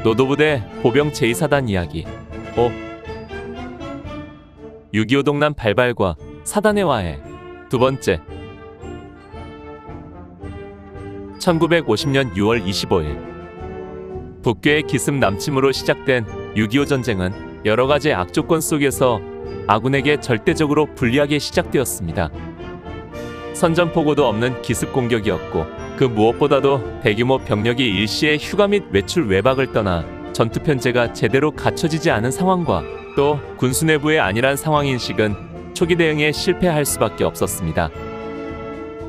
노도부대 보병 제2사단 이야기 5. 6.25 동남 발발과 사단의 와해 두 번째. 1950년 6월 25일 북괴의 기습 남침으로 시작된 6.25 전쟁은 여러 가지 악조건 속에서 아군에게 절대적으로 불리하게 시작되었습니다. 선전포고도 없는 기습 공격이었고 그 무엇보다도 대규모 병력이 일시에 휴가 및 외출 외박을 떠나 전투 편제가 제대로 갖춰지지 않은 상황과 또 군수 내부의 안일한 상황인식은 초기 대응에 실패할 수밖에 없었습니다.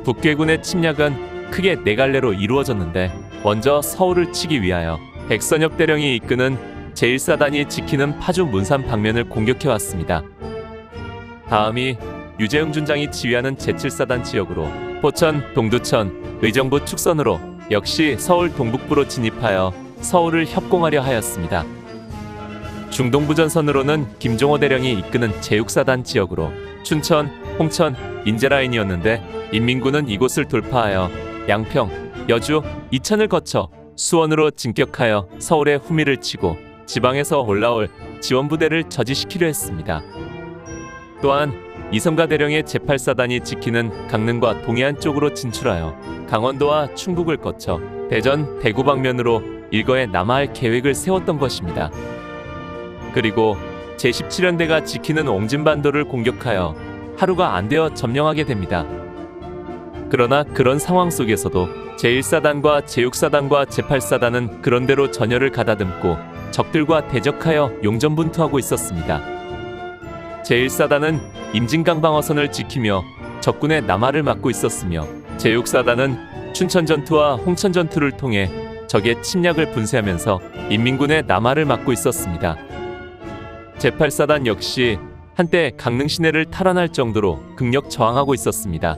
북괴군의 침략은 크게 네 갈래로 이루어졌는데, 먼저 서울을 치기 위하여 백선엽 대령이 이끄는 제1사단이 지키는 파주 문산 방면을 공격해왔습니다. 다음이 유재흥 준장이 지휘하는 제7사단 지역으로 포천, 동두천, 의정부 축선으로 역시 서울 동북부로 진입하여 서울을 협공하려 하였습니다. 중동부전선으로는 김종호 대령이 이끄는 제6사단 지역으로 춘천, 홍천, 인제라인이었는데 인민군은 이곳을 돌파하여 양평, 여주, 이천을 거쳐 수원으로 진격하여 서울의 후미를 치고 지방에서 올라올 지원부대를 저지시키려 했습니다. 또한 이성가 대령의 제8사단이 지키는 강릉과 동해안 쪽으로 진출하여 강원도와 충북을 거쳐 대전, 대구 방면으로 일거에 남하할 계획을 세웠던 것입니다. 그리고 제17연대가 지키는 옹진반도를 공격하여 하루가 안 되어 점령하게 됩니다. 그러나 그런 상황 속에서도 제1사단과 제6사단과 제8사단은 그런대로 전열을 가다듬고 적들과 대적하여 용전분투하고 있었습니다. 제1사단은 임진강 방어선을 지키며 적군의 남하를 막고 있었으며 제6사단은 춘천전투와 홍천전투를 통해 적의 침략을 분쇄하면서 인민군의 남하를 막고 있었습니다. 제8사단 역시 한때 강릉 시내를 탈환할 정도로 극력 저항하고 있었습니다.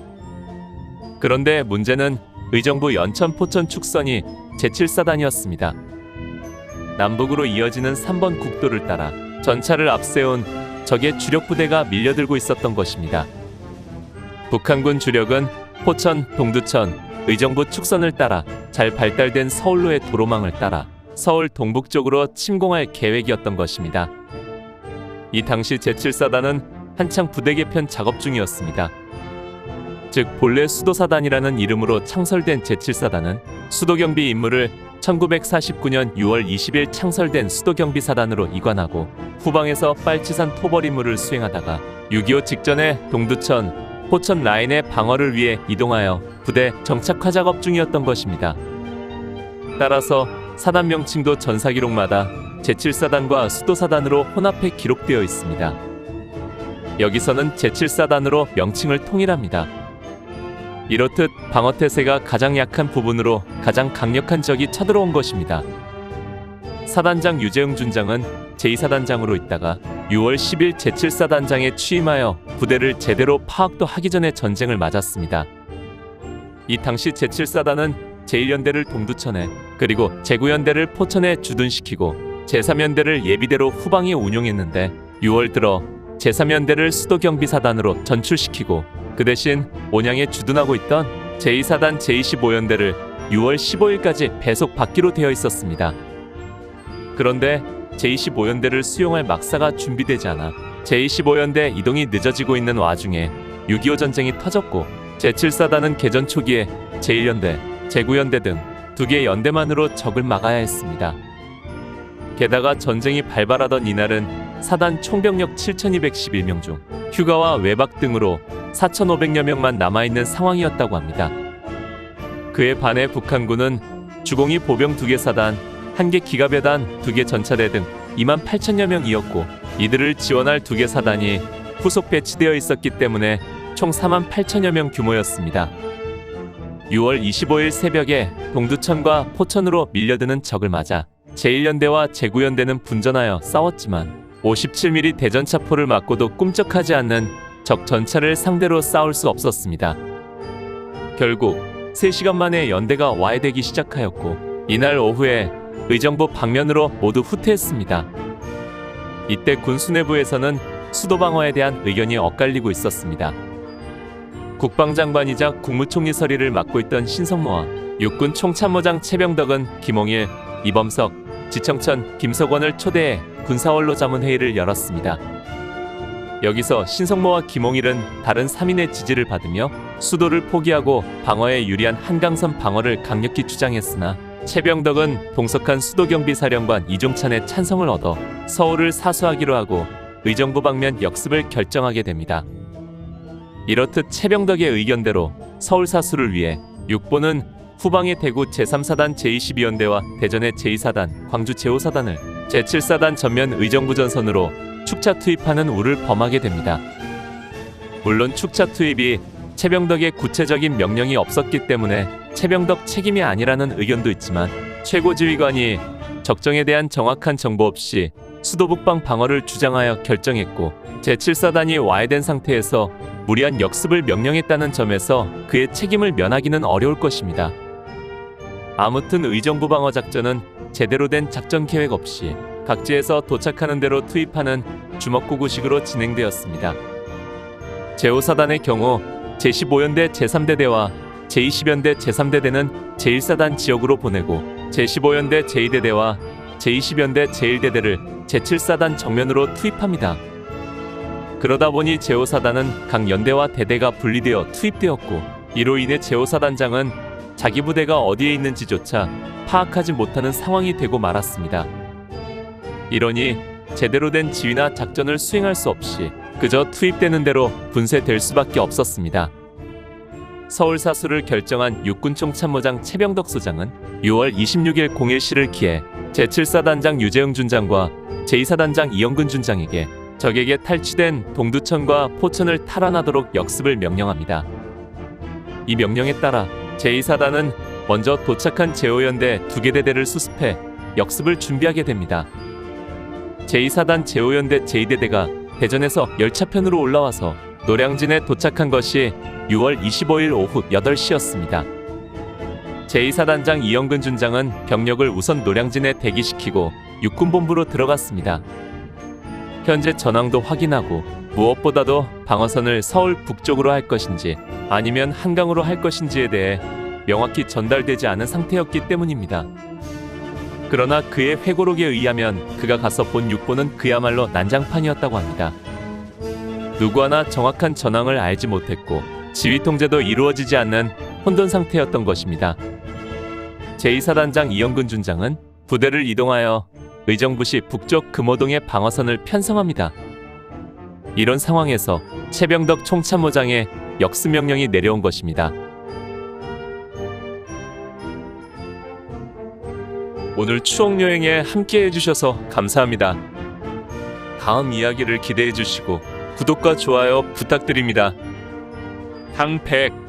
그런데 문제는 의정부 연천 포천 축선이 제7사단이었습니다. 남북으로 이어지는 3번 국도를 따라 전차를 앞세운 적의 주력 부대가 밀려들고 있었던 것입니다. 북한군 주력은 포천, 동두천, 의정부 축선을 따라 잘 발달된 서울로의 도로망을 따라 서울 동북쪽으로 침공할 계획이었던 것입니다. 이 당시 제7사단은 한창 부대 개편 작업 중이었습니다. 즉 본래 수도사단이라는 이름으로 창설된 제7사단은 수도경비 임무를 1949년 6월 20일 창설된 수도경비사단으로 이관하고 후방에서 빨치산 토벌 임무를 수행하다가 6.25 직전에 동두천, 포천 라인의 방어를 위해 이동하여 부대 정착화 작업 중이었던 것입니다. 따라서 사단 명칭도 전사기록마다 제7사단과 수도사단으로 혼합해 기록되어 있습니다. 여기서는 제7사단으로 명칭을 통일합니다. 이렇듯 방어태세가 가장 약한 부분으로 가장 강력한 적이 쳐들어온 것입니다. 사단장 유재흥 준장은 제2사단장으로 있다가 6월 10일 제7사단장에 취임하여 부대를 제대로 파악도 하기 전에 전쟁을 맞았습니다. 이 당시 제7사단은 제1연대를 동두천에 그리고 제9연대를 포천에 주둔시키고 제3연대를 예비대로 후방에 운용했는데 6월 들어 제3연대를 수도경비사단으로 전출시키고 그 대신 온양에 주둔하고 있던 제2사단 제25연대를 6월 15일까지 배속 받기로 되어 있었습니다. 그런데 제25연대를 수용할 막사가 준비되지 않아 제25연대 이동이 늦어지고 있는 와중에 6.25 전쟁이 터졌고 제7사단은 개전 초기에 제1연대, 제9연대 등 두 개 연대만으로 적을 막아야 했습니다. 게다가 전쟁이 발발하던 이날은 사단 총병력 7,211명 중 휴가와 외박 등으로 4,500여 명만 남아있는 상황이었다고 합니다. 그에 반해 북한군은 주공이 보병 2개 사단, 1개 기갑여단, 2개 전차대 등 28,000여 명이었고 이들을 지원할 2개 사단이 후속 배치되어 있었기 때문에 총 48,000여 명 규모였습니다. 6월 25일 새벽에 동두천과 포천으로 밀려드는 적을 맞아 제1연대와 제9연대는 분전하여 싸웠지만 57mm 대전차포를 맞고도 꿈쩍하지 않는 적 전차를 상대로 싸울 수 없었습니다. 결국 3시간 만에 연대가 와해되기 시작하였고 이날 오후에 의정부 방면으로 모두 후퇴했습니다. 이때 군 수뇌부에서는 수도 방어에 대한 의견이 엇갈리고 있었습니다. 국방장관이자 국무총리 서리를 맡고 있던 신성모와 육군 총참모장 최병덕은 김홍일, 이범석, 지청천 김석원을 초대해 군사원로 자문회의를 열었습니다. 여기서 신성모와 김홍일은 다른 3인의 지지를 받으며 수도를 포기하고 방어에 유리한 한강선 방어를 강력히 주장했으나 최병덕은 동석한 수도경비사령관 이종찬의 찬성을 얻어 서울을 사수하기로 하고 의정부 방면 역습을 결정하게 됩니다. 이렇듯 최병덕의 의견대로 서울 사수를 위해 육보는 후방의 대구 제3사단 제22연대와 대전의 제2사단, 광주 제5사단을 제7사단 전면 의정부 전선으로 축차 투입하는 우를 범하게 됩니다. 물론 축차 투입이 최병덕의 구체적인 명령이 없었기 때문에 최병덕 책임이 아니라는 의견도 있지만 최고지휘관이 적정에 대한 정확한 정보 없이 수도 북방 방어를 주장하여 결정했고 제7사단이 와해된 상태에서 무리한 역습을 명령했다는 점에서 그의 책임을 면하기는 어려울 것입니다. 아무튼 의정부 방어 작전은 제대로 된 작전 계획 없이 각지에서 도착하는 대로 투입하는 주먹구구식으로 진행되었습니다. 제5사단의 경우 제15연대 제3대대와 제20연대 제3대대는 제1사단 지역으로 보내고 제15연대 제2대대와 제20연대 제1대대를 제7사단 정면으로 투입합니다. 그러다 보니 제5사단은 각 연대와 대대가 분리되어 투입되었고 이로 인해 제5사단장은 자기 부대가 어디에 있는지조차 파악하지 못하는 상황이 되고 말았습니다. 이러니 제대로 된 지휘나 작전을 수행할 수 없이 그저 투입되는 대로 분쇄될 수밖에 없었습니다. 서울 사수를 결정한 육군총참모장 최병덕 소장은 6월 26일 01시를 기해 제7사단장 유재흥 준장과 제2사단장 이영근 준장에게 적에게 탈취된 동두천과 포천을 탈환하도록 역습을 명령합니다. 이 명령에 따라 제2사단은 먼저 도착한 제5연대 2개 대대를 수습해 역습을 준비하게 됩니다. 제2사단 제5연대 제2대대가 대전에서 열차편으로 올라와서 노량진에 도착한 것이 6월 25일 오후 8시였습니다. 제2사단장 이영근 준장은 병력을 우선 노량진에 대기시키고 육군본부로 들어갔습니다. 현재 전황도 확인하고 무엇보다도 방어선을 서울 북쪽으로 할 것인지 아니면 한강으로 할 것인지에 대해 명확히 전달되지 않은 상태였기 때문입니다. 그러나 그의 회고록에 의하면 그가 가서 본 육보는 그야말로 난장판이었다고 합니다. 누구 하나 정확한 전황을 알지 못했고 지휘 통제도 이루어지지 않는 혼돈 상태였던 것입니다. 제2사단장 이영근 준장은 부대를 이동하여 의정부시 북쪽 금호동의 방어선을 편성합니다. 이런 상황에서 최병덕 총참모장의 역습 명령이 내려온 것입니다. 오늘 추억여행에 함께 해주셔서 감사합니다. 다음 이야기를 기대해 주시고 구독과 좋아요 부탁드립니다. 당백